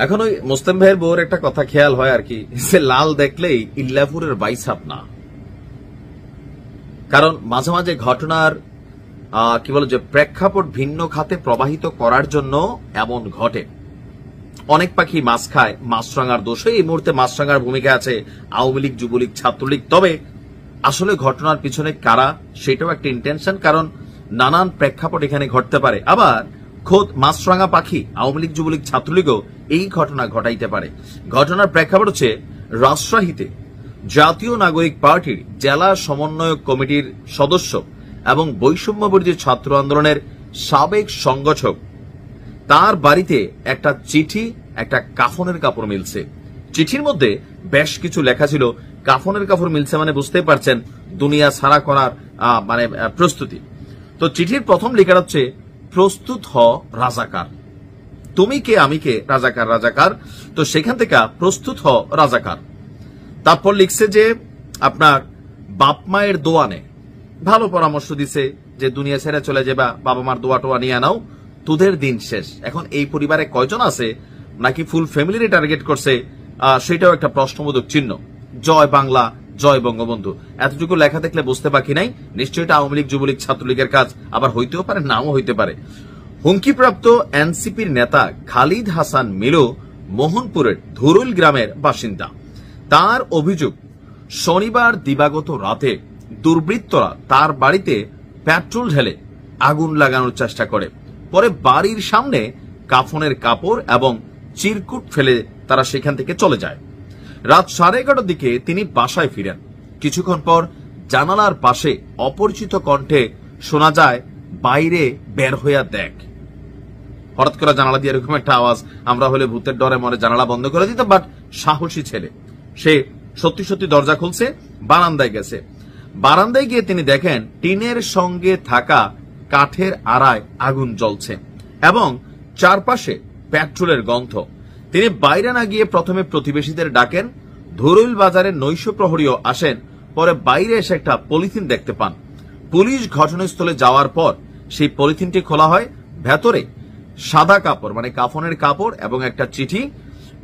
এখন ওই মুসলিম ভাইয়ের বউর একটা কথা খেয়াল হয় আর কি, সে লাল দেখলেই ইল্লাপুরের বাইসাপ না। কারণ মাঝে মাঝে ঘটনার কি বলে যে প্রেক্ষাপট ভিন্ন খাতে প্রবাহিত করার জন্য এমন ঘটে। অনেক পাখি মাছ খায়, মাছরাঙার দোষে এই মুহূর্তে মাছরাঙার ভূমিকা আছে আওয়ামী লীগ, যুবলীগ, ছাত্রলীগ। তবে আসলে ঘটনার পিছনে কারা সেটাও একটা ইন্টেনশন, কারণ নানান প্রেক্ষাপট এখানে ঘটতে পারে। আবার খোদ মাছরাঙা পাখি আওয়ামী লীগ, যুবলীগ, ছাত্রলীগও এই ঘটনা ঘটাইতে পারে। ঘটনার প্রেক্ষাপট হচ্ছে রাজশাহীতে জাতীয় নাগরিক পার্টির জেলা সমন্বয়ক কমিটির সদস্য এবং বৈষম্যবিরোধী ছাত্র আন্দোলনের সাবেক সংগঠক, তার বাড়িতে একটা চিঠি, একটা কাফনের কাপড় মিলছে। চিঠির মধ্যে বেশ কিছু লেখা ছিল। কাফনের কাপড় মিলছে মানে বুঝতেই পারছেন দুনিয়া ছাড়া করার মানে প্রস্তুতি। তো চিঠির প্রথম লেখা হচ্ছে, প্রস্তুত হ রাজাকার, তুমি কে আমি কে, রাজাকার রাজাকার। তো সেখান থেকে প্রস্তুত হ রাজাকার। তারপর লিখছে যে আপনার বাপ মায়ের দোয়া নে, ভালো পরামর্শ দিছে যে দুনিয়া ছেড়ে চলে যাবা, বাবা মার দোয়া টোয়া নিয়ে নাও, তোদের দিন শেষ। এখন এই পরিবারে কয়জন আছে, নাকি ফুল ফ্যামিলির টার্গেট করছে, সেটাও একটা প্রশ্নবোধক চিহ্ন। জয় বাংলা, জয় বঙ্গবন্ধু, এতটুকু লেখা দেখলে বুঝতে বাকি নাই নিশ্চয়ই এটা আওয়ামী লীগ, যুবলীগ, ছাত্রলীগের কাজ। আবার হইতেও পারে, নাও হইতে পারে। হুমকিপ্রাপ্ত এনসিপির নেতা খালিদ হাসান মিলু মোহনপুরের ধুরুল গ্রামের বাসিন্দা। তার অভিযোগ, শনিবার দিবাগত রাতে দুর্বৃত্তরা তার বাড়িতে পেট্রোল ঢেলে আগুন লাগানোর চেষ্টা করে। পরে বাড়ির সামনে কাফনের কাপড় এবং চিরকুট ফেলে তারা সেখান থেকে চলে যায়। রাত 11:30টার দিকে তিনি বাসায় ফিরেন। কিছুক্ষণ পর জানালার পাশে অপরিচিত কণ্ঠে শোনা যায়, বাইরে বের হইয়া দেখ। হঠাৎ করে জানালা দিয়ে এরকম একটা আওয়াজ, আমরা হলে ভূতের ডরে মরে জানালা বন্ধ করে দিতাম, বাট সাহসী ছেলে, সে সত্যি সত্যি দরজা খুলছে, বারান্দায় গেছে। বারান্দায় গিয়ে তিনি দেখেন টিনের সঙ্গে থাকা কাঠের আড়ায় আগুন জ্বলছে এবং চারপাশে পেট্রোলের গন্ধ। তিনি বাইরে না গিয়ে প্রথমে প্রতিবেশীদের ডাকেন। ধুরুল বাজারের নৈশ প্রহরীও আসেন। পরে বাইরে এসে একটা পলিথিন দেখতে পান। পুলিশ ঘটনাস্থলে যাওয়ার পর সেই পলিথিনটি খোলা হয়। ভেতরে সাদা কাপড় মানে কাফনের কাপড় এবং একটা চিঠি।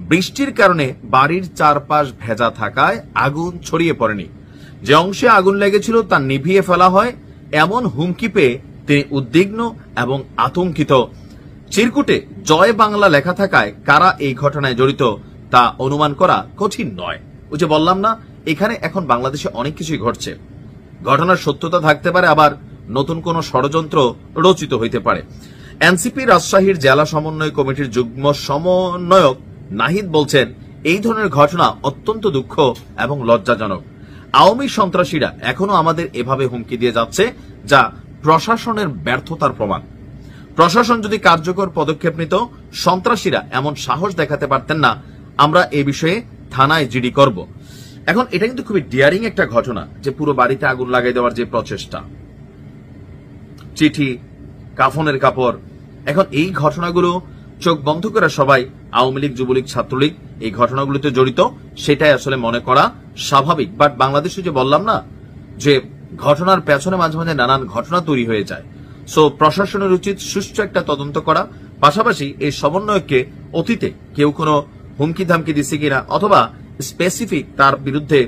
বৃষ্টির কারণে বাড়ির চারপাশ ভেজা থাকায় আগুন ছড়িয়ে পড়েনি। যে অংশে আগুন লেগেছিল তা নিভিয়ে ফেলা হয়, এমন হুমকি পেয়ে তিনি উদ্বিগ্ন এবং আতঙ্কিত। চিরকুটে জয় বাংলা লেখা থাকায় কারা এই ঘটনায় জড়িত তা অনুমান করা কঠিন নয়। ওই যে বললাম না, এখানে এখন বাংলাদেশে অনেক কিছুই ঘটছে। ঘটনার সত্যতা থাকতে পারে, আবার নতুন কোন ষড়যন্ত্র রচিত হইতে পারে। এনসিপি রাজশাহীর জেলা সমন্বয় কমিটির যুগ্ম সমন্বয়ক নাহিদ বলছেন, এই ধরনের ঘটনা অত্যন্ত দুঃখ এবং লজ্জাজনক। আওয়ামী সন্ত্রাসীরা এখনো আমাদের এভাবে হুমকি দিয়ে যাচ্ছে, যা প্রশাসনের ব্যর্থতার প্রমাণ। প্রশাসন যদি কার্যকর পদক্ষেপ নিত, সন্ত্রাসীরা এমন সাহস দেখাতে পারতেন না। আমরা এ বিষয়ে থানায় জিডি করব। এখন এটা কিন্তু খুবই ডিয়ারিং একটা ঘটনা, যে পুরো বাড়িতে আগুন লাগাই দেওয়ার যে প্রচেষ্টা, চিঠি, কাফনের কাপড়। এখন এই ঘটনাগুলো চোখ বন্ধ করে সবাই আওয়ামী লীগ, যুবলীগ, ছাত্রলীগ এই ঘটনাগুলোতে জড়িত, সেটাই আসলে মনে করা স্বাভাবিক। বাট বাংলাদেশে যে বললাম না, যে ঘটনার পেছনে মাঝে মাঝে নানান ঘটনা তৈরি হয়ে যায়। সো প্রশাসনের উচিত সুষ্ঠু একটা তদন্ত করা, পাশাপাশি এই সমন্বয়ককে অতীতে কেউ কোনো হুমকি ধামকি দিচ্ছে কিনা, অথবা স্পেসিফিক তার বিরুদ্ধে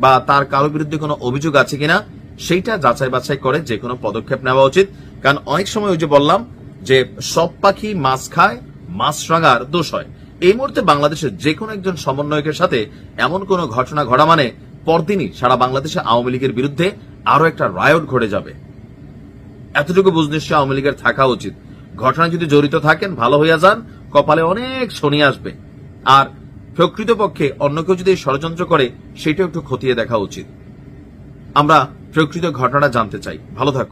বা তার কারো বিরুদ্ধে কোনো অভিযোগ আছে কিনা, সেইটা যাচাই বাছাই করে যে কোনো পদক্ষেপ নেওয়া উচিত। কারণ অনেক সময় ওই যে বললাম যে সব পাখি মাছ খায়, মাছরাঙার দোষ হয়। এই মুহূর্তে বাংলাদেশের যে কোনো একজন সমন্বয়কের সাথে এমন কোন ঘটনা ঘটা মানে পরদিনই সারা বাংলাদেশে আওয়ামী লীগের বিরুদ্ধে আরো একটা রায়ট ঘটে যাবে। এতটুকু বুঝ নিশ্চয় আওয়ামী লীগের থাকা উচিত। ঘটনায় যদি জড়িত থাকেন, ভালো হইয়া যান, কপালে অনেক শনি আসবে। আর প্রকৃতপক্ষে অন্য কেউ যদি ষড়যন্ত্র করে, সেটাও একটু খতিয়ে দেখা উচিত। আমরা প্রকৃত ঘটনা জানতে চাই। ভালো থাকুন।